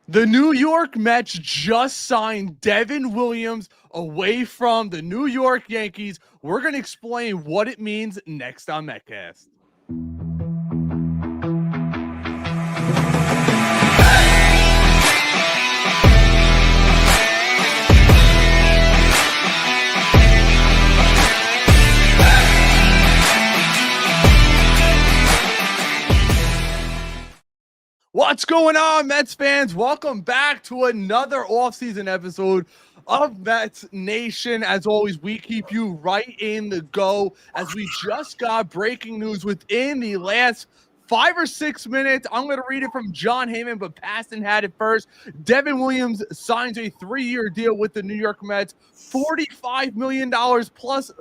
The New York Mets just signed Devin Williams away from the New York Yankees. We're going to explain what it means next on Metcast. What's going on, Mets fans? Welcome back to another offseason episode of Mets Nation. As always, we keep you right in the go as we just got breaking news within the last 5 or 6 minutes. I'm going to read it from John Heyman, but Paston had it first. Devin Williams signs a 3-year deal with the New York Mets, $45 million plus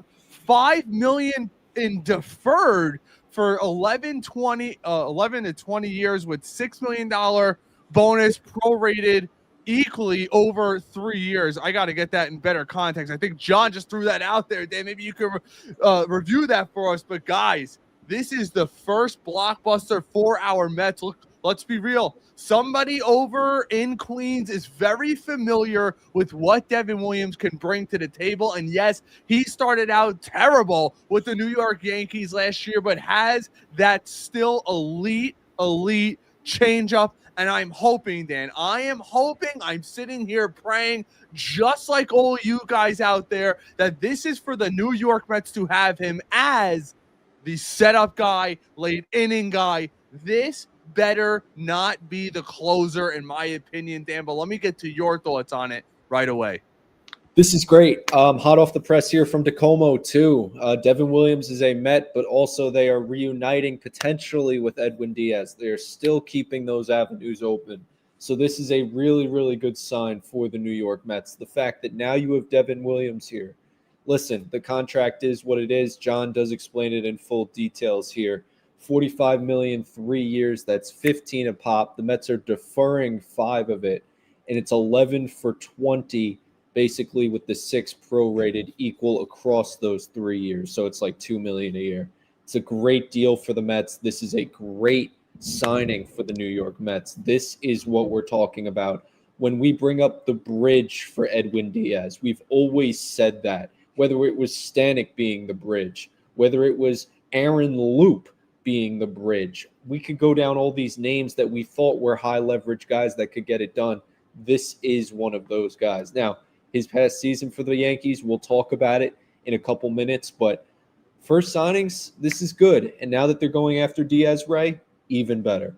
$5 million in deferred for 11 to 20 years with $6 million bonus prorated equally over 3 years. I got to get that in better context. I think John just threw that out there, Dan. Maybe you could review that for us. But guys, this is the first blockbuster for our Mets. Look, let's be real. Somebody over in Queens is very familiar with what Devin Williams can bring to the table. And yes, he started out terrible with the New York Yankees last year, but has that still elite changeup. And I'm hoping, Dan, I'm sitting here praying, just like all you guys out there, that this is for the New York Mets to have him as the setup guy, late inning guy. This better not be the closer, in my opinion, Dan, but let me get to your thoughts on it right away. This is great. Hot off the press here from Tacoma, too. Devin Williams is a Met, but also they are reuniting potentially with Edwin Diaz. They're still keeping those avenues open. So this is a really, really good sign for the New York Mets. The fact that now you have Devin Williams here. Listen, the contract is what it is. John does explain it in full details here. $45 million, 3 years. That's 15 a pop. The Mets are deferring 5 of it, and it's 11 for 20, basically with the 6 prorated equal across those 3 years. So it's like $2 million a year. It's a great deal for the Mets. This is a great signing for the New York Mets. This is what we're talking about when we bring up the bridge for Edwin Diaz. We've always said that, whether it was Stanek being the bridge, whether it was Aaron Loop being the bridge. We could go down all these names that we thought were high leverage guys that could get it done. This is one of those guys. Now, his past season for the Yankees, we'll talk about it in a couple minutes, but first signings, this is good. And now that they're going after Diaz, Ray, even better.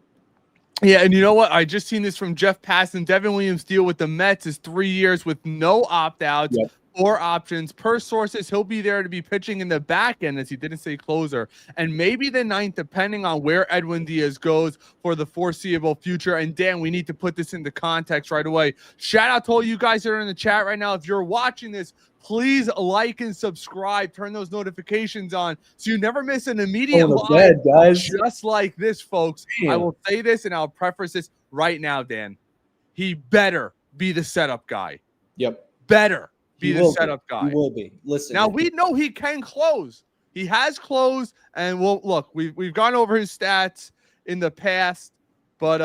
Yeah, and you know what? I just seen this from Jeff Paston. Devin Williams' deal with the Mets is 3 years with no opt-outs. Yep. Or options. Per sources, he'll be there to be pitching in the back end, as he didn't say closer, and maybe the ninth, depending on where Edwin Diaz goes for the foreseeable future. And Dan, we need to put this into context right away. Shout out to all you guys that are in the chat right now. If you're watching this, please like and subscribe. Turn those notifications on so you never miss an immediate live, guys. Just like this, folks. Damn. I will say this, and I'll preface this right now, Dan. He better be the setup guy. Yep. Better be the setup guy. He will be. Listen. Now we know he can close. He has closed, and we've gone over his stats in the past, but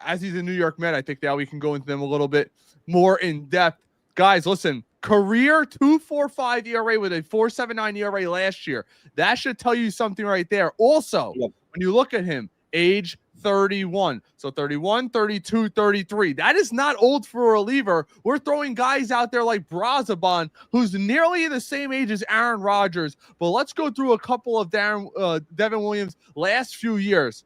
as he's a New York Met, I think now we can go into them a little bit more in depth. Guys, listen, career 2.45 ERA with a 4.79 ERA last year. That should tell you something right there. Also, when you look at him, age 31. So 31, 32, 33. That is not old for a reliever. We're throwing guys out there like Brazaban, who's nearly the same age as Aaron Rodgers. But let's go through a couple of Devin Williams' last few years.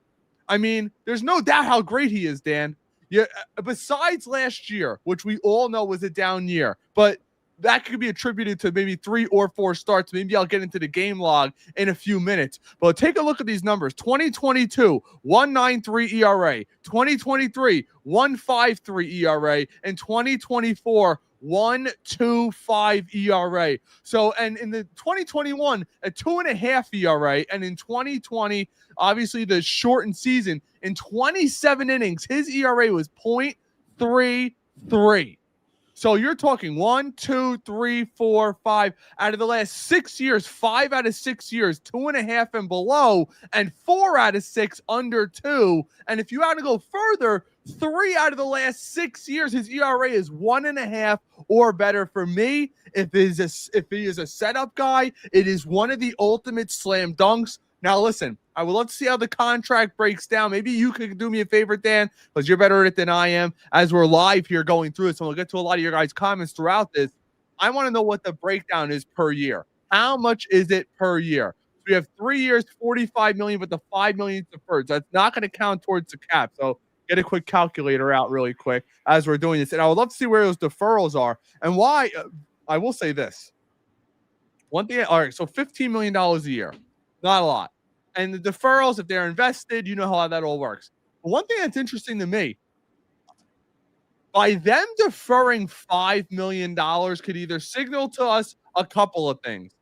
I mean, there's no doubt how great he is, Dan. Yeah, besides last year, which we all know was a down year, but that could be attributed to maybe 3 or 4 starts. Maybe I'll get into the game log in a few minutes. But take a look at these numbers. 2022, 1.93 ERA. 2023, 1.53 ERA. And 2024, 1.25 ERA. So, and in the 2021, a 2.5 ERA. And in 2020, obviously the shortened season, in 27 innings, his ERA was 0.33. So you're talking 1, 2, 3, 4, 5 out of the last 6 years, 5 out of 6 years, 2.5 and below, and 4 out of 6 under 2. And if you want to go further, 3 out of the last 6 years, his ERA is 1.5 or better. For me, if he is a setup guy, it is one of the ultimate slam dunks. Now, listen, I would love to see how the contract breaks down. Maybe you could do me a favor, Dan, because you're better at it than I am, as we're live here going through it. So we'll get to a lot of your guys' comments throughout this. I want to know what the breakdown is per year. How much is it per year? So we have 3 years, $45 million, but the $5 million deferred. So that's not going to count towards the cap. So get a quick calculator out really quick as we're doing this. And I would love to see where those deferrals are and why. I will say this. One thing, all right, so $15 million a year. Not a lot. And the deferrals, if they're invested, you know how that all works. But one thing that's interesting to me, by them deferring $5 million could either signal to us a couple of things.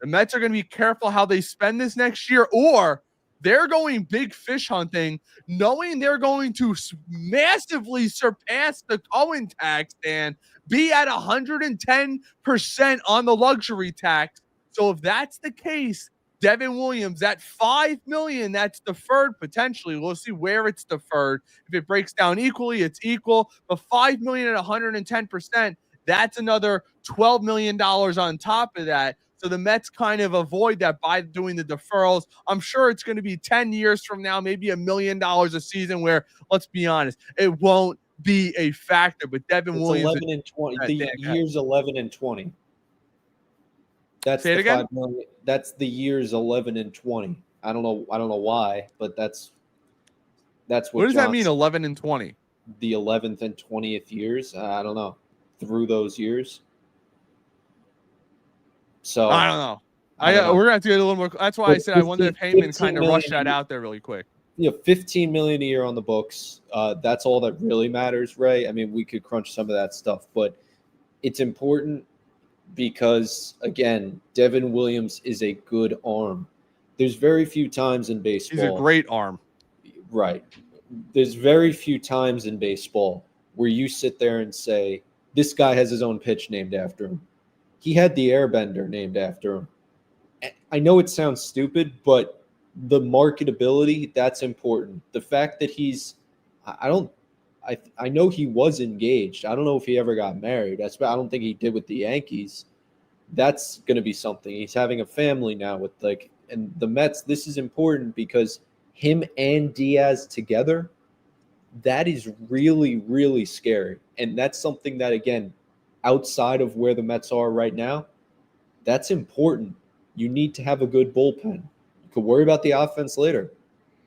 The Mets are going to be careful how they spend this next year, or they're going big fish hunting, knowing they're going to massively surpass the Cohen tax and be at 110% on the luxury tax. So if that's the case, Devin Williams, that $5 million that's deferred potentially. We'll see where it's deferred. If it breaks down equally, it's equal. But $5 million at 110%, that's another $12 million on top of that. So the Mets kind of avoid that by doing the deferrals. I'm sure it's going to be 10 years from now, maybe $1 million a season where, let's be honest, it won't be a factor. But Devin Williams, 11 and 20. The year's 11 and 20. That's Say it the again? 5 million. That's the years 11 and 20. I don't know why, but that's what does that mean? 11 and 20. The 11th and 20th years. I don't know. Through those years. So I don't know. We're gonna have to get a little more. That's why I said I wonder if Heyman kind of rushed that out there really quick. Yeah, $15 million a year on the books. That's all that really matters, Ray. I mean, we could crunch some of that stuff, but it's important. Because, again, Devin Williams is a good arm. There's very few times in baseball. He's a great arm. Right. There's very few times in baseball where you sit there and say, this guy has his own pitch named after him. He had the Airbender named after him. I know it sounds stupid, but the marketability, that's important. The fact that I know he was engaged. I don't know if he ever got married. I don't think he did with the Yankees. That's going to be something. He's having a family now and the Mets. This is important because him and Diaz together, that is really, really scary. And that's something that, again, outside of where the Mets are right now, that's important. You need to have a good bullpen. You could worry about the offense later.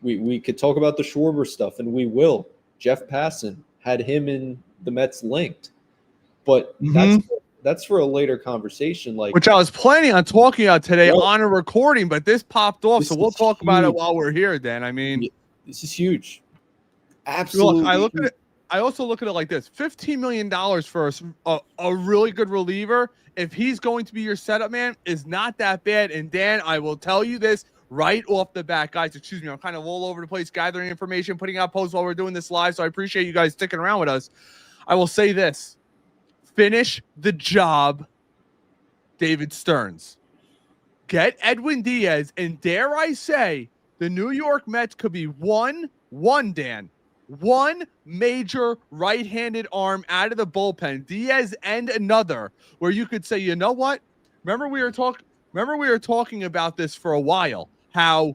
We could talk about the Schwarber stuff, and we will. Jeff Passan had him in the Mets linked, but that's for a later conversation. Which I was planning on talking about today on a recording, but this popped off, so we'll talk about it while we're here. Dan, I mean, this is huge. Absolutely. Look, I also look at it like this: $15 million for a really good reliever, if he's going to be your setup man, is not that bad. And Dan, I will tell you this right off the bat, guys. Excuse me, I'm kind of all over the place gathering information, putting out posts while we're doing this live, so I appreciate you guys sticking around with us. I will say this: finish the job, David Stearns. Get Edwin Diaz, and dare I say, the New York Mets could be one major right-handed arm out of the bullpen, Diaz and another, where you could say, you know what? Remember we were talking about this for a while, how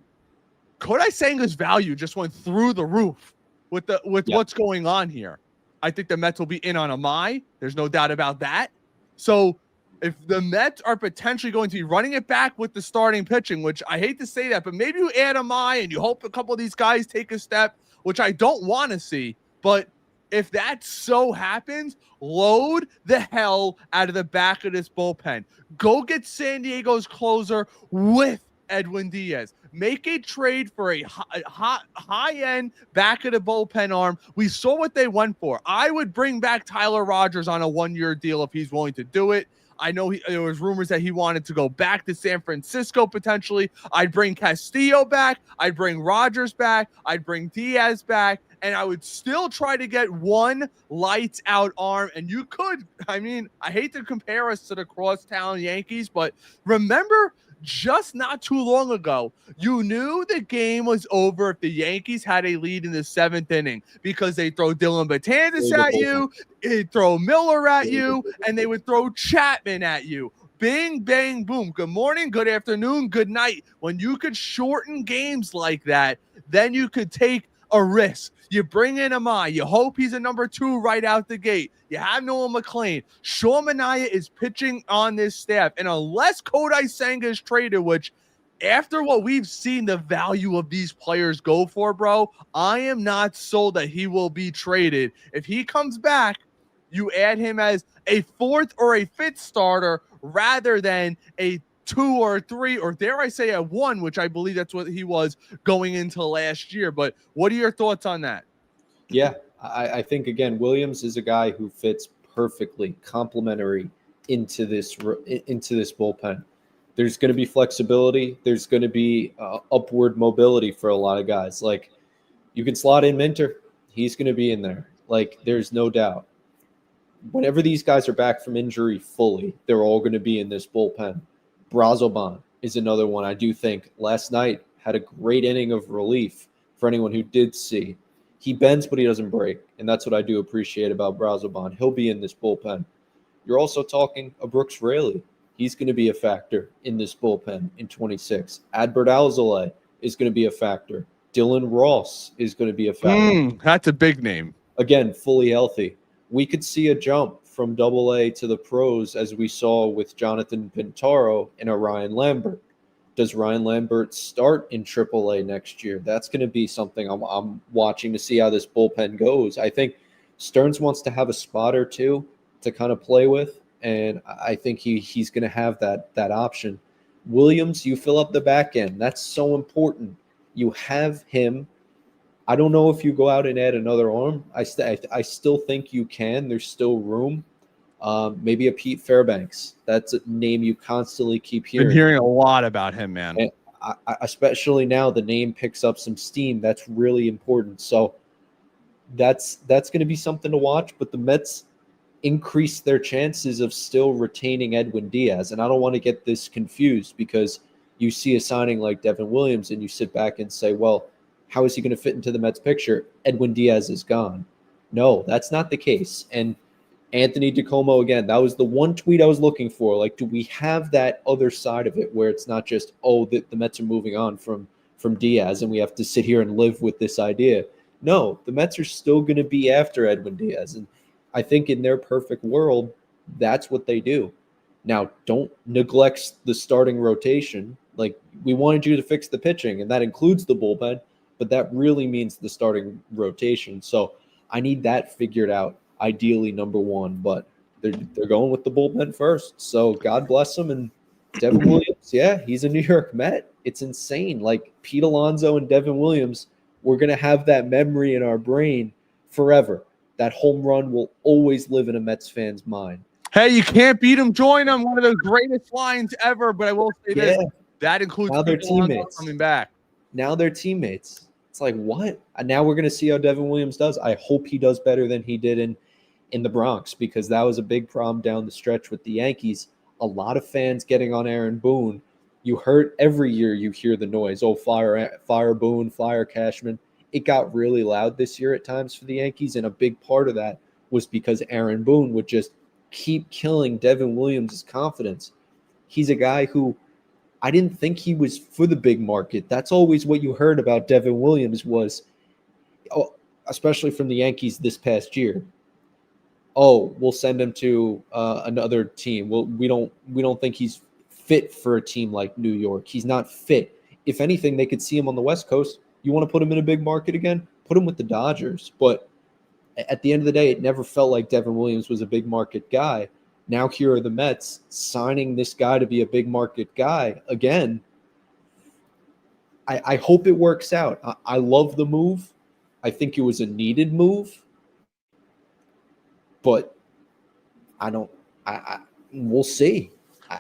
Kodai Senga's value just went through the roof with what's going on here. I think the Mets will be in on Amai. There's no doubt about that. So if the Mets are potentially going to be running it back with the starting pitching, which I hate to say that, but maybe you add Amai and you hope a couple of these guys take a step, which I don't want to see. But if that so happens, load the hell out of the back of this bullpen. Go get San Diego's closer with Edwin Diaz. Make a trade for a high-end back of the bullpen arm. We saw what they went for. I would bring back Tyler Rogers on a one-year deal if he's willing to do it. I know there was rumors that he wanted to go back to San Francisco potentially. I'd bring Castillo back. I'd bring Rogers back. I'd bring Diaz back. And I would still try to get one lights out arm. And you could, I mean, I hate to compare us to the crosstown Yankees, but remember just not too long ago, you knew the game was over if the Yankees had a lead in the 7th inning because they throw Dylan Betances at you, they throw Miller at you, and they would throw Chapman at you. Bing, bang, boom. Good morning, good afternoon, good night. When you could shorten games like that, then you could take a risk. You bring in Amai. You hope he's a number 2 right out the gate. You have Noah McLean. Sean Manaea is pitching on this staff. And unless Kodai Senga is traded, which after what we've seen the value of these players go for, bro, I am not sold that he will be traded. If he comes back, you add him as a 4th or a 5th starter rather than a 2 or 3, or dare I say a 1, which I believe that's what he was going into last year. But what are your thoughts on that? Yeah, I think, again, Williams is a guy who fits perfectly complementary into this bullpen. There's going to be flexibility. There's going to be upward mobility for a lot of guys. Like, you can slot in Minter. He's going to be in there. Like, there's no doubt. Whenever these guys are back from injury fully, they're all going to be in this bullpen. Brazoban is another one. I do think last night had a great inning of relief for anyone who did see. He bends, but he doesn't break, and that's what I do appreciate about Brazoban. He'll be in this bullpen. You're also talking a Brooks Raley. He's going to be a factor in this bullpen in 26. Adbert Alzolay is going to be a factor. Dylan Ross is going to be a factor. That's a big name. Again, fully healthy. We could see a jump from AA to the pros as we saw with Jonathan Pintaro and a Ryan Lambert. Does Ryan Lambert start in AAA next year? That's going to be something I'm watching to see how this bullpen goes. I think Stearns wants to have a spot or two to kind of play with, and I think he's going to have that option. Williams, you fill up the back end. That's so important. You have him. I don't know if you go out and add another arm. I still think you can. There's still room. Maybe a Pete Fairbanks. That's a name you constantly keep hearing. Been hearing a lot about him, man. And especially now, the name picks up some steam. That's really important. So that's going to be something to watch. But the Mets increase their chances of still retaining Edwin Diaz. And I don't want to get this confused because you see a signing like Devin Williams and you sit back and say, well, how is he going to fit into the Mets picture? Edwin Diaz is gone. No, that's not the case. And Anthony DiComo, again, that was the one tweet I was looking for. Like, do we have that other side of it where it's not just, the Mets are moving on from Diaz and we have to sit here and live with this idea? No, the Mets are still going to be after Edwin Diaz. And I think in their perfect world, that's what they do. Now, don't neglect the starting rotation. Like, we wanted you to fix the pitching, and that includes the bullpen, but that really means the starting rotation. So I need that figured out, ideally number 1, but they're going with the bullpen first. So God bless them. And Devin Williams, yeah, he's a New York Met. It's insane. Like, Pete Alonso and Devin Williams, we're going to have that memory in our brain forever. That home run will always live in a Mets fan's mind. Hey, you can't beat them, join them. One of the greatest lines ever. But I will say this, that includes now their teammates coming back. Now they're teammates. It's like, what? And now we're going to see how Devin Williams does. I hope he does better than he did in the Bronx, because that was a big problem down the stretch with the Yankees. A lot of fans getting on Aaron Boone. You heard every year you hear the noise. Oh, fire Boone, fire Cashman. It got really loud this year at times for the Yankees, and a big part of that was because Aaron Boone would just keep killing Devin Williams' confidence. He's a guy who I didn't think he was for the big market. That's always what you heard about Devin Williams was, especially from the Yankees this past year. Oh, we'll send him to another team. Well, we don't think he's fit for a team like New York. He's not fit. If anything, they could see him on the West Coast. You want to put him in a big market again? Put him with the Dodgers. But at the end of the day, it never felt like Devin Williams was a big market guy. Now here are the Mets signing this guy to be a big market guy again. I hope it works out. I love the move. I think it was a needed move. But I we'll see.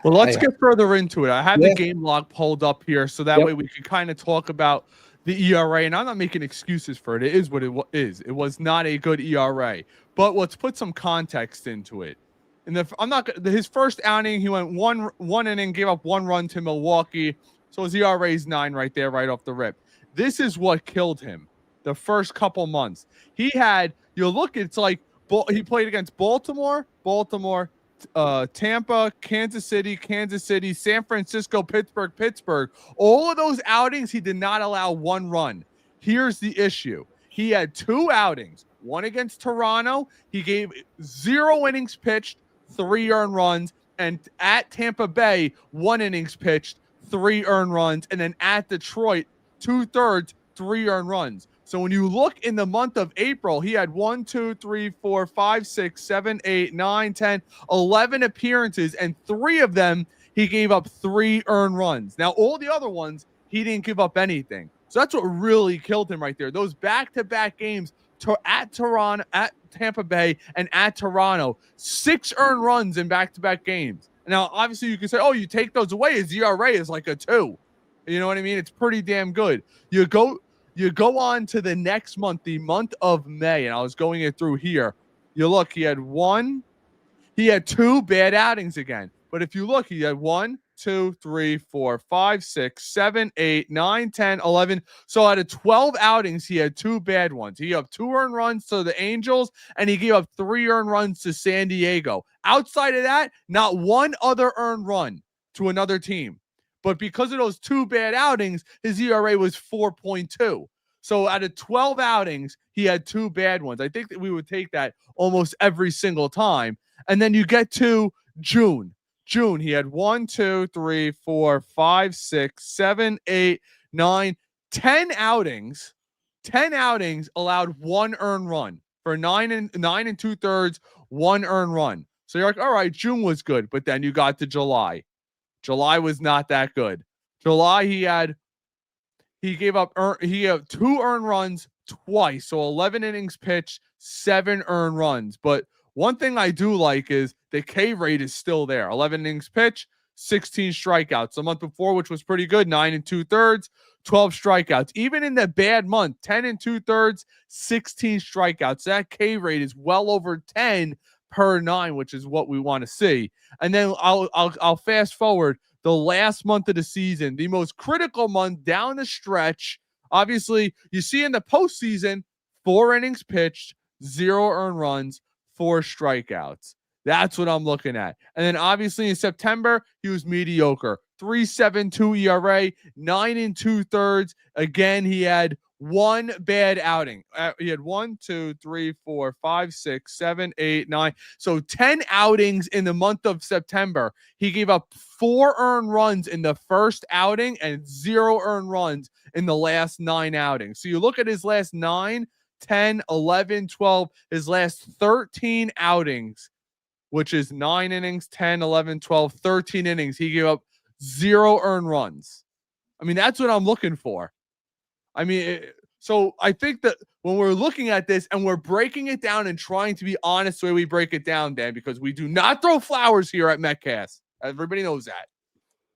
Well, let's get further into it. I have the game log pulled up here, so that way we can kind of talk about the ERA. And I'm not making excuses for it. It is what it is. It was not a good ERA, but let's put some context into it. His first outing, he went one inning, gave up 1 run to Milwaukee. So his ERA is 9 right there, right off the rip. This is what killed him the first couple months. He had, it's like he played against Baltimore, Tampa, Kansas City, San Francisco, Pittsburgh. All of those outings, he did not allow 1 run. Here's the issue. He had 2 outings. One against Toronto, he gave 0 innings pitched, 3 earned runs. And at Tampa Bay, 1 innings pitched, 3 earned runs. And then at Detroit, 2/3, 3 earned runs. So when you look in the month of April, he had 1, 2, 3, 4, 5, 6, 7, 8, 9, 10, 11 appearances, and 3 of them he gave up 3 earned runs. Now, all the other ones, he didn't give up anything. So that's what really killed him right there. Those back-to-back games at Toronto, at Tampa Bay, and at Toronto, 6 earned runs in back-to-back games. Now, obviously, you can say, oh, you take those away, his ERA is like a 2. You know what I mean? It's pretty damn good. You go on to the next month, the month of May, and I was going it through here. You look, he had 2 bad outings again. But if you look, he had 1, 2, 3, 4, 5, 6, 7, 8, 9, 10, 11. So out of 12 outings, he had 2 bad ones. He gave up 2 earned runs to the Angels, and he gave up 3 earned runs to San Diego. Outside of that, not 1 other earned run to another team. But because of those 2 bad outings, his ERA was 4.2. So out of 12 outings, he had 2 bad ones. I think that we would take that almost every single time. And then you get to June. He had 1, 2, 3, 4, 5, 6, 7, 8, 9, 10 outings. 10 outings allowed 1 earned run for 9 and 2/3, 1 earned run. So you're like, all right, June was good. But then you got to July. July was not that good. July, he had 2 earned runs twice. So 11 innings pitched, 7 earned runs. But one thing I do like is the K rate is still there. 11 innings pitched, 16 strikeouts. The month before, which was pretty good, 9 and 2/3, 12 strikeouts. Even in the bad month, 10 and 2/3, 16 strikeouts. That K rate is well over 10 per 9, which is what we want to see. And then I'll fast forward the last month of the season, the most critical month down the stretch. Obviously, you see in the postseason, 4 innings pitched, 0 earned runs, 4 strikeouts. That's what I'm looking at. And then obviously in September, he was mediocre. 3.72 ERA, 9 and 2/3. Again, he had 1 bad outing. He had 1, 2, 3, 4, 5, 6, 7, 8, 9. So 10 outings in the month of September. He gave up 4 earned runs in the first outing and 0 earned runs in the last 9 outings. So you look at his last 9, 10, 11, 12, his last 13 outings, which is 9 innings, 10, 11, 12, 13 innings. He gave up 0 earned runs. I mean, that's what I'm looking for. I mean, so I think that when we're looking at this and we're breaking it down and trying to be honest the way we break it down, Dan, because we do not throw flowers here at Metcast. Everybody knows that.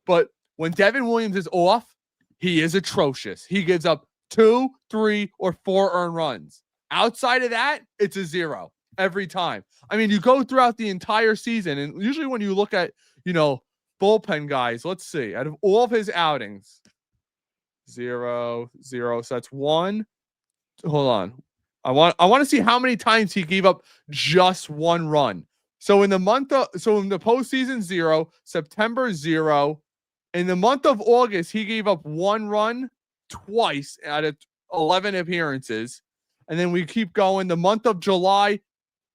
But when Devin Williams is off, he is atrocious. He gives up 2, 3, or 4 earned runs. Outside of that, it's a 0 every time. I mean, you go throughout the entire season, and usually when you look at, bullpen guys, let's see, out of all of his outings, 0, 0. So that's 1. Hold on. I want to see how many times he gave up just 1 run. So in the postseason, 0, September, 0. In the month of August, he gave up 1 run twice out of 11 appearances. And then we keep going. The month of July,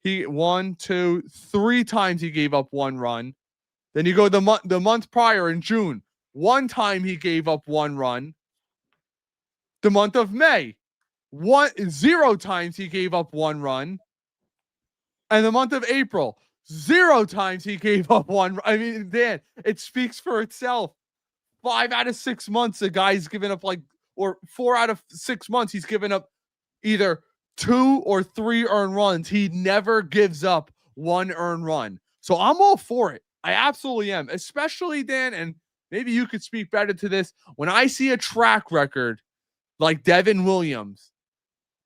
1, 2, 3 times he gave up 1 run. Then you go the month prior in June, 1 time he gave up 1 run. The month of May, 0 times he gave up 1 run. And the month of April, 0 times he gave up 1. I mean, Dan, it speaks for itself. 5 out of 6 months, the guy's given up or 4 out of 6 months, he's given up either 2 or 3 earned runs. He never gives up 1 earned run. So I'm all for it. I absolutely am, especially Dan, and maybe you could speak better to this. When I see a track record like Devin Williams,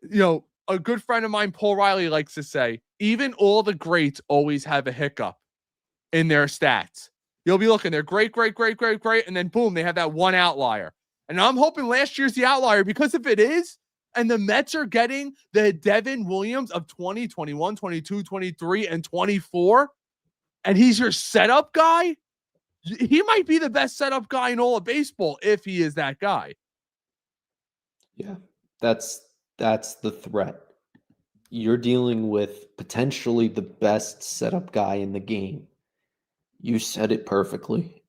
a good friend of mine, Paul Riley, likes to say, even all the greats always have a hiccup in their stats. You'll be looking, they're great, great, great, great, great, and then boom, they have that one outlier. And I'm hoping last year's the outlier, because if it is, and the Mets are getting the Devin Williams of 20, 21, 22, 23, and 24, and he's your setup guy, he might be the best setup guy in all of baseball if he is that guy. Yeah, that's the threat. You're dealing with potentially the best setup guy in the game. You said it perfectly.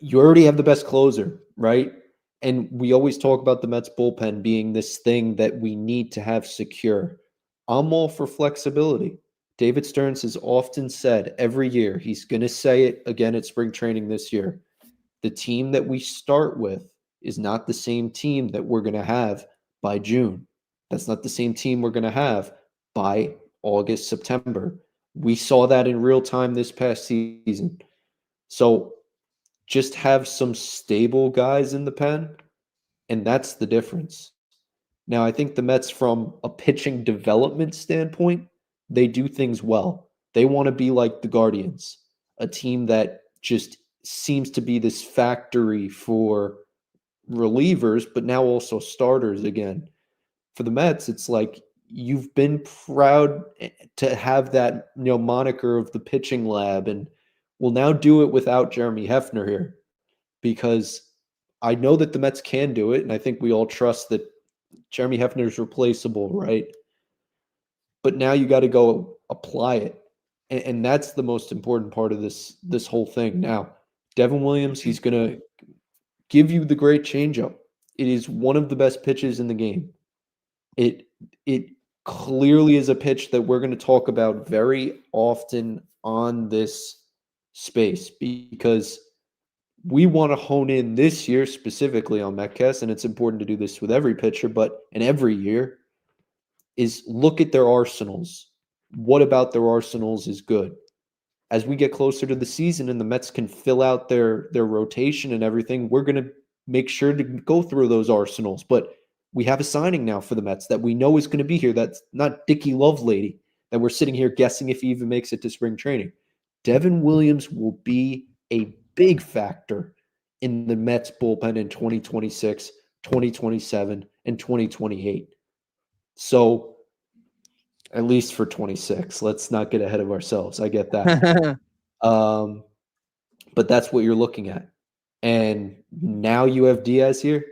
You already have the best closer, right? And we always talk about the Mets bullpen being this thing that we need to have secure. I'm all for flexibility. David Stearns has often said every year, he's going to say it again at spring training this year, the team that we start with is not the same team that we're going to have by June. That's not the same team we're going to have by August, September. We saw that in real time this past season. So just have some stable guys in the pen, and that's the difference. Now, I think the Mets, from a pitching development standpoint, they do things well. They want to be like the Guardians, a team that just seems to be this factory for relievers, but now also starters again. For the Mets, it's like you've been proud to have that moniker of the pitching lab, and we'll now do it without Jeremy Hefner here, because I know that the Mets can do it, and I think we all trust that Jeremy Hefner is replaceable, right? But now you got to go apply it, and that's the most important part of this whole thing. Now, Devin Williams, he's going to give you the great changeup. It is one of the best pitches in the game. It clearly is a pitch that we're going to talk about very often on this space, because we want to hone in this year specifically on Metcalf, and it's important to do this with every pitcher, and every year, is look at their arsenals. What about their arsenals is good? As we get closer to the season and the Mets can fill out their rotation and everything, we're going to make sure to go through those arsenals. But we have a signing now for the Mets that we know is going to be here. That's not Dickie Lovelady that we're sitting here guessing if he even makes it to spring training. Devin Williams will be a big factor in the Mets bullpen in 2026, 2027, and 2028. So at least for 26, let's not get ahead of ourselves. I get that. But that's what you're looking at. And now you have Diaz here.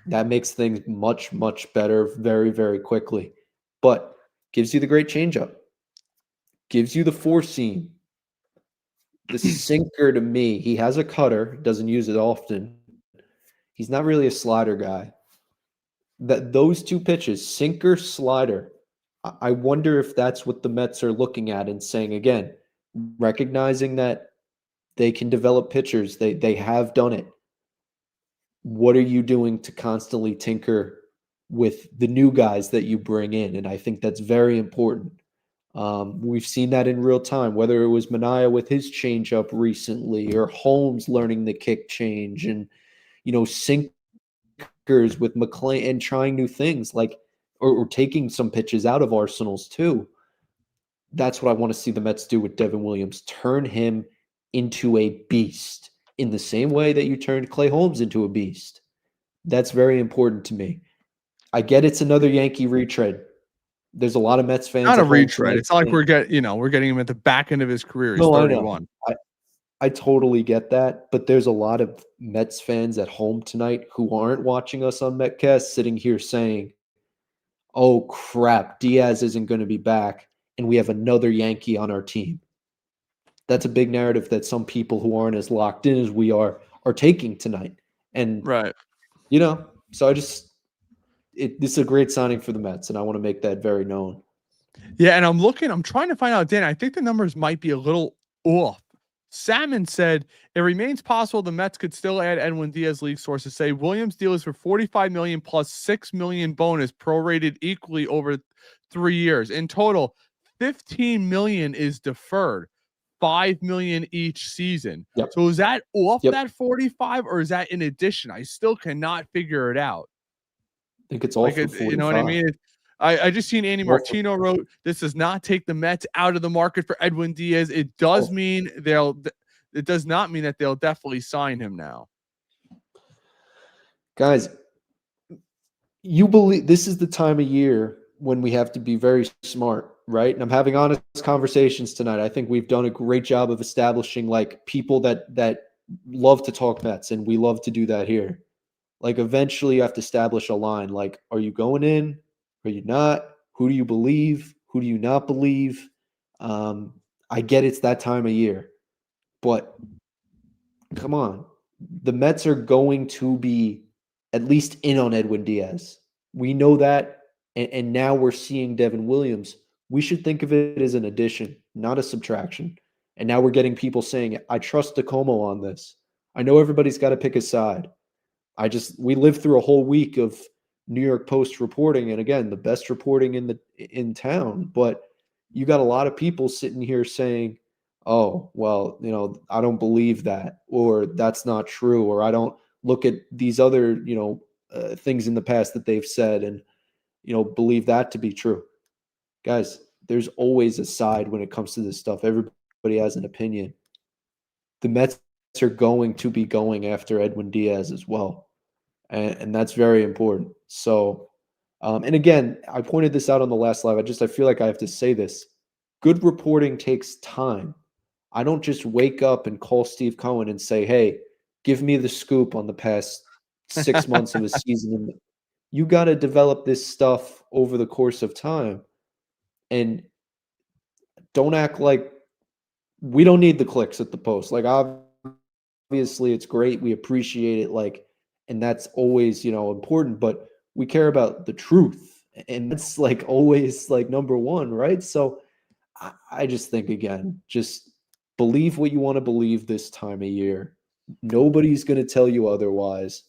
That makes things much, much better very, very quickly. But gives you the great changeup. Gives you the four seam. The sinker, to me, he has a cutter, doesn't use it often. He's not really a slider guy. Those two pitches, sinker, slider, I wonder if that's what the Mets are looking at and saying, again, recognizing that they can develop pitchers. They have done it. What are you doing to constantly tinker with the new guys that you bring in? And I think that's very important. We've seen that in real time, whether it was Manaea with his changeup recently, or Holmes learning the kick change, and sinkers with McClain and trying new things, like or taking some pitches out of arsenals too. That's what I want to see the Mets do with Devin Williams. Turn him into a beast in the same way that you turned Clay Holmes into a beast. That's very important to me. I get it's another Yankee retread. There's a lot of Mets fans. Not a retread. It's not like we're getting him at the back end of his career. He's 31. I totally get that, but there's a lot of Mets fans at home tonight who aren't watching us on Metcast sitting here saying, oh crap, Diaz isn't going to be back, and we have another Yankee on our team. That's a big narrative that some people who aren't as locked in as we are taking tonight. And right, so this is a great signing for the Mets, and I want to make that very known. Yeah, and I'm trying to find out, Dan, I think the numbers might be a little off. Salmon said it remains possible the Mets could still add Edwin Diaz. League sources say Williams deal is for $45 million plus $6 million bonus, prorated equally over 3 years. In total, $15 million is deferred. $5 million each season. Yep. So is that off Yep. that 45, or is that in addition? I still cannot figure it out. I think it's off of 45. You know what I mean? I just seen Andy Martino wrote, this does not take the Mets out of the market for Edwin Diaz. It does mean it does not mean that they'll definitely sign him now. Guys, you believe this is the time of year when we have to be very smart, right? And I'm having honest conversations tonight. I think we've done a great job of establishing like people that love to talk Mets, and we love to do that here. Like eventually you have to establish a line. Like, are you going in? Are you not? Who do you believe? Who do you not believe? I get it's that time of year, but come on. The Mets are going to be at least in on Edwin Diaz. We know that. And now we're seeing Devin Williams. We should think of it as an addition, not a subtraction. And now we're getting people saying, I trust Tacoma on this. I know everybody's got to pick a side. We lived through a whole week of New York Post reporting, and again, the best reporting in town. But you got a lot of people sitting here saying, "Oh, well, I don't believe that, or that's not true, or I don't look at these other, things in the past that they've said, and believe that to be true." Guys, there's always a side when it comes to this stuff. Everybody has an opinion. The Mets are going to be going after Edwin Diaz as well. And that's very important. So, and again, I pointed this out on the last live. I feel like I have to say this. Good reporting takes time. I don't just wake up and call Steve Cohen and say, hey, give me the scoop on the past 6 months of a season. You got to develop this stuff over the course of time. And don't act like we don't need the clicks at the post. Like, obviously, it's great. We appreciate it. And that's always, important, but we care about the truth. And that's always number one, right? So I just think, again, just believe what you want to believe this time of year. Nobody's going to tell you otherwise,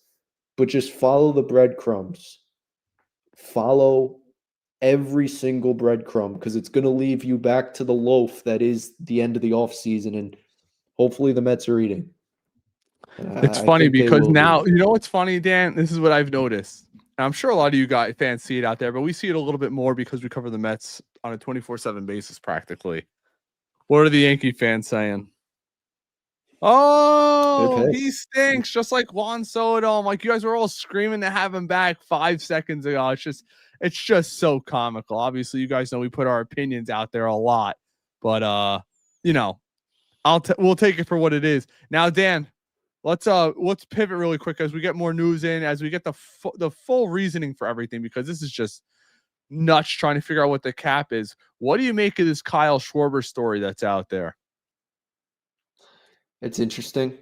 but just follow the breadcrumbs. Follow every single breadcrumb, because it's going to leave you back to the loaf that is the end of the offseason, and hopefully the Mets are eating. It's funny because now, you know what's funny, Dan? This is what I've noticed. And I'm sure a lot of you guys fans see it out there, but we see it a little bit more because we cover the Mets on a 24/7 basis practically. What are the Yankee fans saying? Oh, he stinks, just like Juan Soto. I'm like, you guys were all screaming to have him back 5 seconds ago. It's just so comical. Obviously, you guys know we put our opinions out there a lot, but we'll take it for what it is. Now, Dan, let's pivot really quick as we get more news in, as we get the full reasoning for everything, because this is just nuts trying to figure out what the cap is. What do you make of this Kyle Schwarber story that's out there? It's interesting.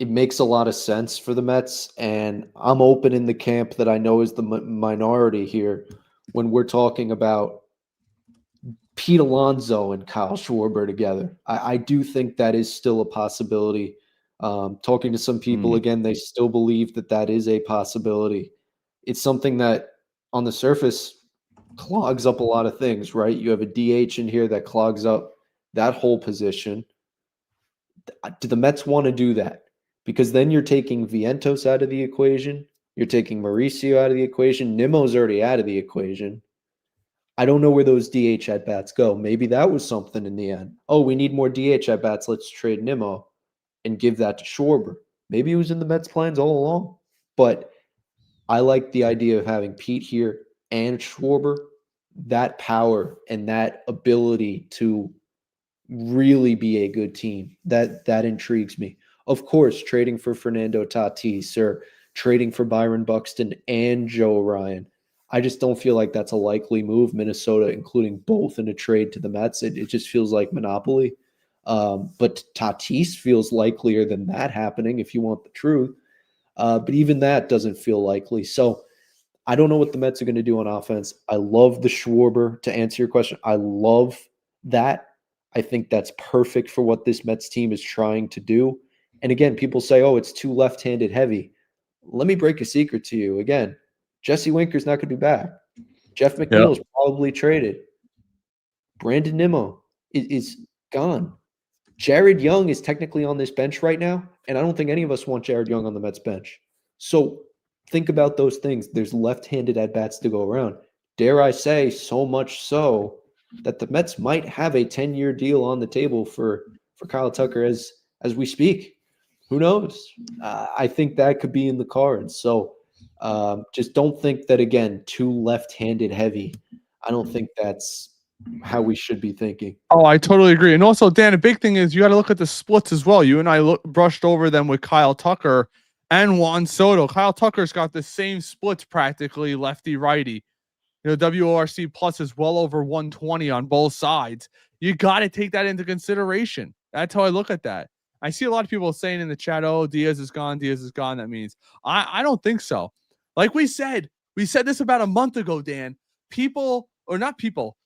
It makes a lot of sense for the Mets, and I'm open in the camp that I know is the minority here when we're talking about Pete Alonso and Kyle Schwarber together. I do think that is still a possibility. Talking to some people, again, they still believe that is a possibility. It's something that on the surface clogs up a lot of things, right? You have a DH in here that clogs up that whole position. Do the Mets want to do that? Because then you're taking Vientos out of the equation. You're taking Mauricio out of the equation. Nimmo's already out of the equation. I don't know where those DH at-bats go. Maybe that was something in the end. Oh, we need more DH at-bats. Let's trade Nimmo and give that to Schwarber. Maybe it was in the Mets' plans all along. But I like the idea of having Pete here and Schwarber. That power and that ability to really be a good team, that intrigues me. Of course, trading for Fernando Tatis or trading for Byron Buxton and Joe Ryan, I just don't feel like that's a likely move. Minnesota including both in a trade to the Mets, it just feels like monopoly. But Tatis feels likelier than that happening, if you want the truth. But even that doesn't feel likely. So I don't know what the Mets are going to do on offense. I love the Schwarber, to answer your question. I love that. I think that's perfect for what this Mets team is trying to do. And again, people say, oh, it's too left-handed heavy. Let me break a secret to you. Again, Jesse Winker's not going to be back. Jeff McNeil's probably traded. Brandon Nimmo is gone. Jared Young is technically on this bench right now, and I don't think any of us want Jared Young on the Mets bench. So think about those things. There's left-handed at-bats to go around. Dare I say, so much so that the Mets might have a 10-year deal on the table for Kyle Tucker as we speak. Who knows? I think that could be in the cards. So just don't think that, again, too left-handed heavy. I don't think that's how we should be thinking. Oh, I totally agree. And also, Dan, a big thing is you got to look at the splits as well. You and I brushed over them with Kyle Tucker and Juan Soto. Kyle Tucker's got the same splits practically, lefty righty. You know, WRC plus is well over 120 on both sides. You got to take that into consideration. That's how I look at that. I see a lot of people saying in the chat, "Oh, Diaz is gone. Diaz is gone." That means I don't think so. Like we said this about a month ago, Dan.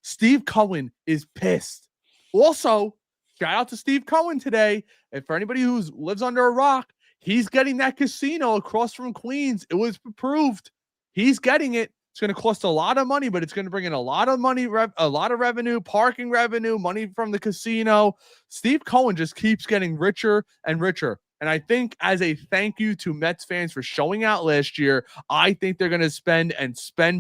Steve Cohen is pissed. Also, shout out to Steve Cohen today. And for anybody who lives under a rock, he's getting that casino across from Queens. It was approved. He's getting it. It's going to cost a lot of money, but it's going to bring in a lot of money, a lot of revenue, parking revenue, money from the casino. Steve Cohen just keeps getting richer and richer. And I think as a thank you to Mets fans for showing out last year, I think they're going to spend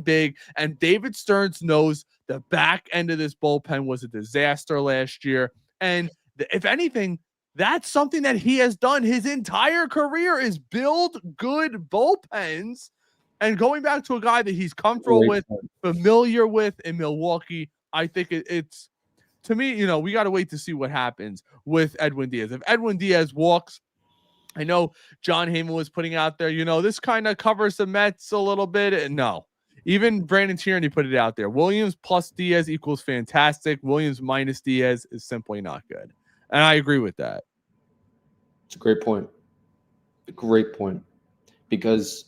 big. And David Stearns knows the back end of this bullpen was a disaster last year. And if anything, that's something that he has done his entire career is build good bullpens. And going back to a guy that he's comfortable with, familiar with in Milwaukee, I think it's, to me, you know, we got to wait to see what happens with Edwin Diaz. If Edwin Diaz walks, I know John Heyman was putting out there, you know, this kind of covers the Mets a little bit. And no, even Brandon Tierney put it out there. Williams plus Diaz equals fantastic. Williams minus Diaz is simply not good. And I agree with that. It's a great point. A great point. Because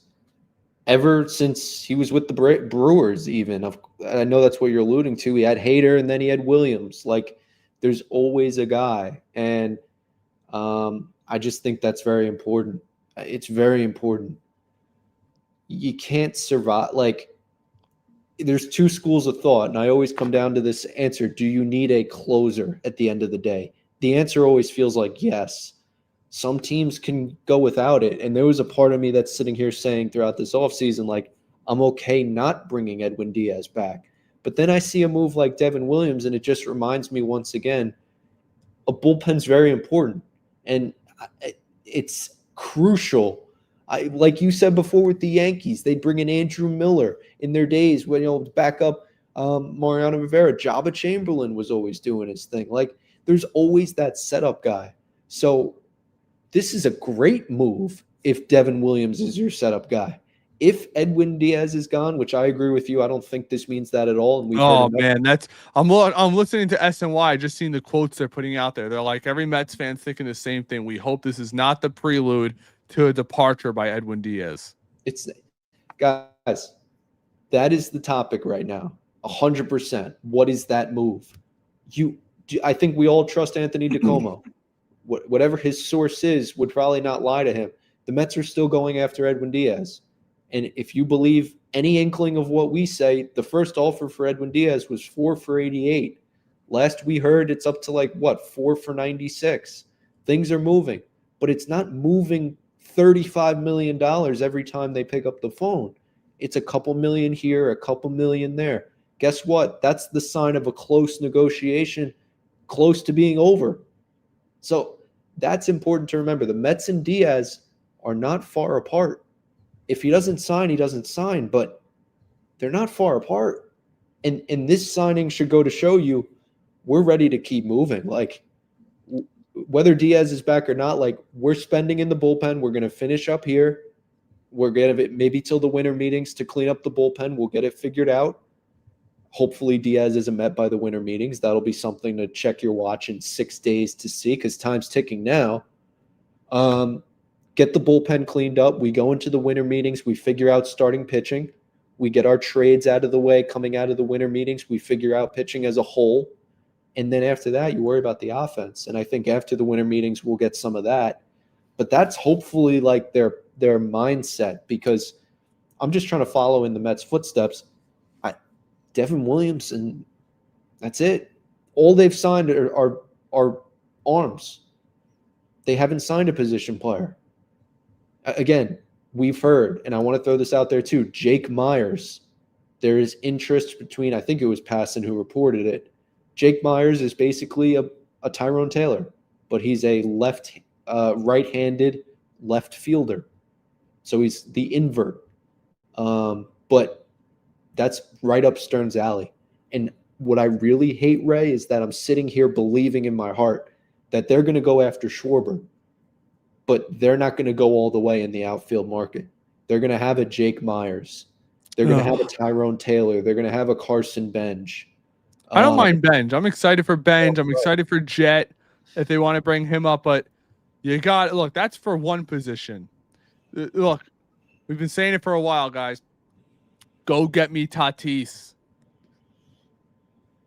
ever since he was with the Brewers, even, I know that's what you're alluding to, he had Hader and then he had Williams. Like, there's always a guy. And I just think that's very important. It's very important. You can't survive. Like, there's two schools of thought, and I always come down to this answer. Do you need a closer at the end of the day? The answer always feels like yes. Some teams can go without it. And there was a part of me that's sitting here saying throughout this offseason, like, I'm okay not bringing Edwin Diaz back. But then I see a move like Devin Williams, and it just reminds me once again, a bullpen's very important. And it's crucial. Like you said before with the Yankees, they'd bring in Andrew Miller in their days when, you know, back up Mariano Rivera. Jabba Chamberlain was always doing his thing. Like, there's always that setup guy. So this is a great move if Devin Williams is your setup guy. If Edwin Diaz is gone, which I agree with you, I don't think this means that at all. And I'm listening to SNY. I just seen the quotes they're putting out there. They're like, every Mets fan thinking the same thing. We hope this is not the prelude to a departure by Edwin Diaz. It's, guys, that is the topic right now. 100%. What is that move? I think we all trust Anthony DiComo. Whatever his source is would probably not lie to him. The Mets are still going after Edwin Diaz. And if you believe any inkling of what we say, the first offer for Edwin Diaz was 4 for 88. Last we heard, it's up to 4 for 96. Things are moving, but it's not moving $35 million every time they pick up the phone. It's a couple million here, a couple million there. Guess what? That's the sign of a close negotiation, close to being over. So that's important to remember. The Mets and Diaz are not far apart. If he doesn't sign, he doesn't sign, but they're not far apart. And this signing should go to show you we're ready to keep moving. Like, whether Diaz is back or not, like, we're spending in the bullpen. We're going to finish up here. We're going to maybe till the winter meetings to clean up the bullpen. We'll get it figured out. Hopefully Diaz isn't met by the winter meetings. That'll be something to check your watch in 6 days to see, because time's ticking now. Get the bullpen cleaned up. We go into the winter meetings. We figure out starting pitching. We get our trades out of the way coming out of the winter meetings. We figure out pitching as a whole. And then after that, you worry about the offense. And I think after the winter meetings, we'll get some of that. But that's hopefully like their mindset, because I'm just trying to follow in the Mets' footsteps. Devin Williams, and that's it. All they've signed are are arms. They haven't signed a position player. Again, we've heard, and I want to throw this out there too, Jake Myers. There is interest between, I think it was Passon who reported it. Jake Myers is basically a Tyrone Taylor, but he's a right-handed left fielder. So he's the invert. But that's right up Stearns' alley. And what I really hate, Ray, is that I'm sitting here believing in my heart that they're going to go after Schwarber, but they're not going to go all the way in the outfield market. They're going to have a Jake Myers. They're going to have a Tyrone Taylor. They're going to have a Carson Benj. I don't mind Benj. I'm excited for Benj. I'm excited for Jet if they want to bring him up. But you got look. That's for one position. Look, we've been saying it for a while, guys. Go get me Tatis.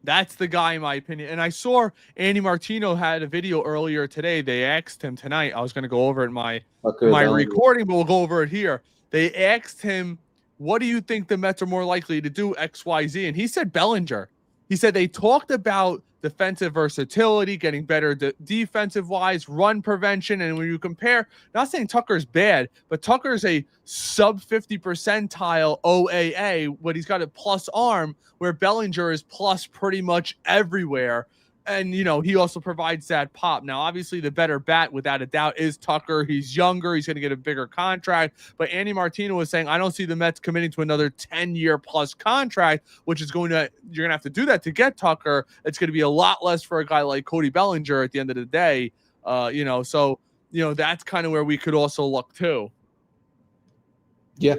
That's the guy, in my opinion. And I saw Andy Martino had a video earlier today. They asked him tonight. I was going to go over it in my recording, but we'll go over it here. They asked him, what do you think the Mets are more likely to do, X, Y, Z? And he said Bellinger. He said they talked about defensive versatility, getting better defensive-wise, run prevention. And when you compare, not saying Tucker's bad, but Tucker's a sub 50 percentile OAA, but he's got a plus arm, where Bellinger is plus pretty much everywhere. And, you know, he also provides that pop. Now, obviously, the better bat, without a doubt, is Tucker. He's younger. He's going to get a bigger contract. But Andy Martino was saying, I don't see the Mets committing to another 10-year-plus contract, which is you're going to have to do that to get Tucker. It's going to be a lot less for a guy like Cody Bellinger at the end of the day. So that's kind of where we could also look, too. Yeah,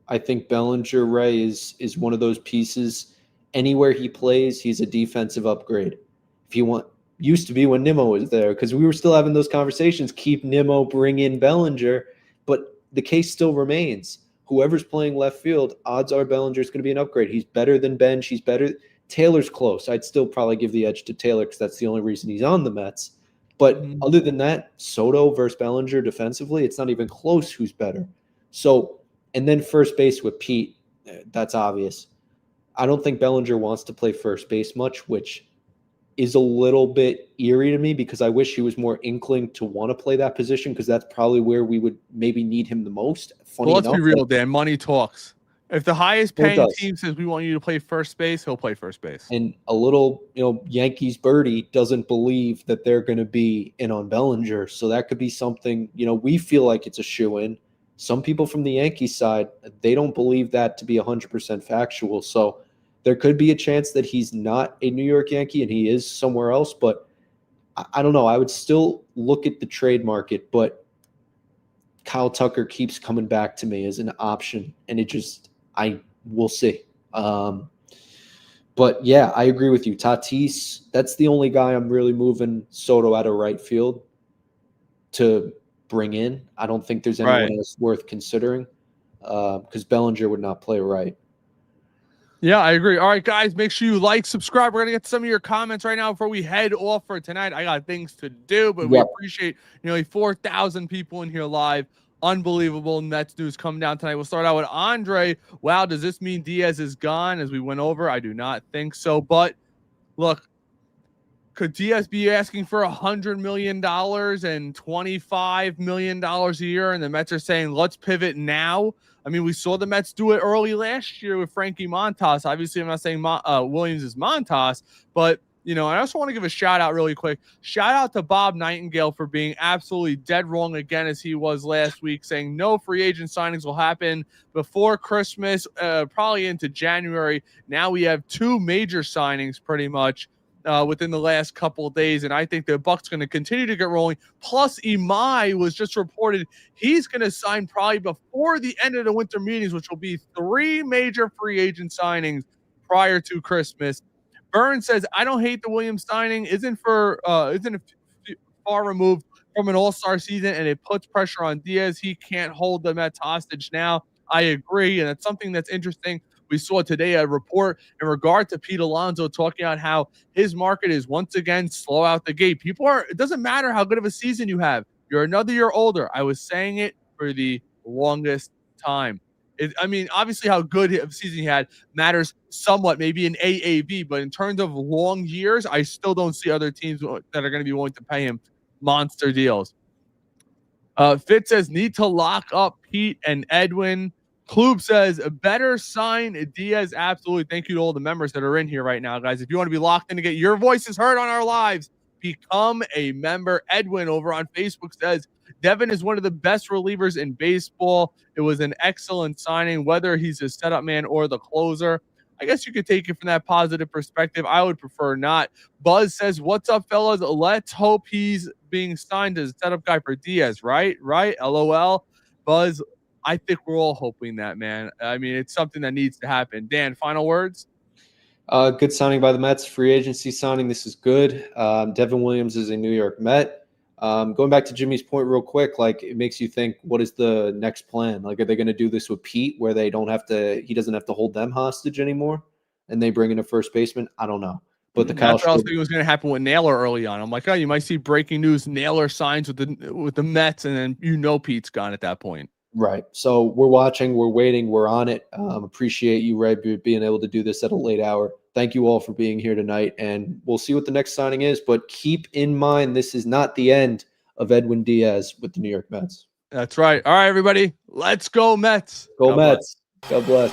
I think Bellinger, Ray, is one of those pieces. Anywhere he plays, he's a defensive upgrade. If you want, used to be when Nimmo was there, because we were still having those conversations, keep Nimmo, bring in Bellinger, but the case still remains. Whoever's playing left field, odds are Bellinger's going to be an upgrade. He's better than Benj. He's better. Taylor's close. I'd still probably give the edge to Taylor because that's the only reason he's on the Mets. But other than that, Soto versus Bellinger defensively, it's not even close who's better. So, and then first base with Pete, that's obvious. I don't think Bellinger wants to play first base much, which is a little bit eerie to me because I wish he was more inkling to want to play that position because that's probably where we would maybe need him the most. Well, let's be real, Dan. Money talks. If the highest paying team says we want you to play first base, he'll play first base. And a little, Yankees birdie doesn't believe that they're going to be in on Bellinger. So that could be something, we feel like it's a shoo-in. Some people from the Yankees side, they don't believe that to be 100% factual. So there could be a chance that he's not a New York Yankee and he is somewhere else, but I don't know. I would still look at the trade market, but Kyle Tucker keeps coming back to me as an option, and we'll see. But yeah, I agree with you. Tatis, that's the only guy I'm really moving Soto out of right field to bring in. I don't think there's anyone else worth considering because Bellinger would not play right. Yeah, I agree. All right, guys, make sure you like, subscribe. We're going to get to some of your comments right now before we head off for tonight. I got things to do, but we appreciate nearly 4,000 people in here live. Unbelievable Mets news coming down tonight. We'll start out with Andre. Wow, does this mean Diaz is gone as we went over? I do not think so. But look, could Diaz be asking for $100 million and $25 million a year? And the Mets are saying, let's pivot now. I mean, we saw the Mets do it early last year with Frankie Montas. Obviously, I'm not saying Williams is Montas, but, I also want to give a shout out really quick. Shout out to Bob Nightingale for being absolutely dead wrong again, as he was last week, saying no free agent signings will happen before Christmas, probably into January. Now we have two major signings pretty much within the last couple of days, and I think the Bucks going to continue to get rolling. Plus, Imai was just reported he's going to sign probably before the end of the winter meetings, which will be 3 major free agent signings prior to Christmas. Burns says, I don't hate the Williams signing. Isn't far removed from an all-star season, and it puts pressure on Diaz. He can't hold the Mets hostage now. I agree, and that's something that's interesting. We saw today a report in regard to Pete Alonso talking about how his market is once again slow out the gate. It doesn't matter how good of a season you have. You're another year older. I was saying it for the longest time. I mean, obviously how good of a season he had matters somewhat, maybe in AAV, but in terms of long years, I still don't see other teams that are going to be willing to pay him monster deals. Fitz says, need to lock up Pete and Edwin. Klub says, a better sign Diaz. Absolutely. Thank you to all the members that are in here right now, guys. If you want to be locked in to get your voices heard on our lives, become a member. Edwin over on Facebook says, Devin is one of the best relievers in baseball. It was an excellent signing, whether he's a setup man or the closer. I guess you could take it from that positive perspective. I would prefer not. Buzz says, what's up, fellas? Let's hope he's being signed as a setup guy for Diaz, right? Right? LOL. Buzz, I think we're all hoping that, man. I mean, it's something that needs to happen. Dan, final words? Good signing by the Mets. Free agency signing. This is good. Devin Williams is a New York Met. Going back to Jimmy's point real quick, like it makes you think, what is the next plan? Like, are they going to do this with Pete where he doesn't have to hold them hostage anymore and they bring in a first baseman? I don't know. But that's what I was thinking was going to happen with Naylor early on. I'm like, oh, you might see breaking news. Naylor signs with the Mets, and then Pete's gone at that point. Right. So we're watching, we're waiting, we're on it. Appreciate you, Ray, being able to do this at a late hour. Thank you all for being here tonight, and we'll see what the next signing is. But keep in mind, this is not the end of Edwin Diaz with the New York Mets. That's right. All right, everybody. Let's go, Mets. Go Mets. God bless.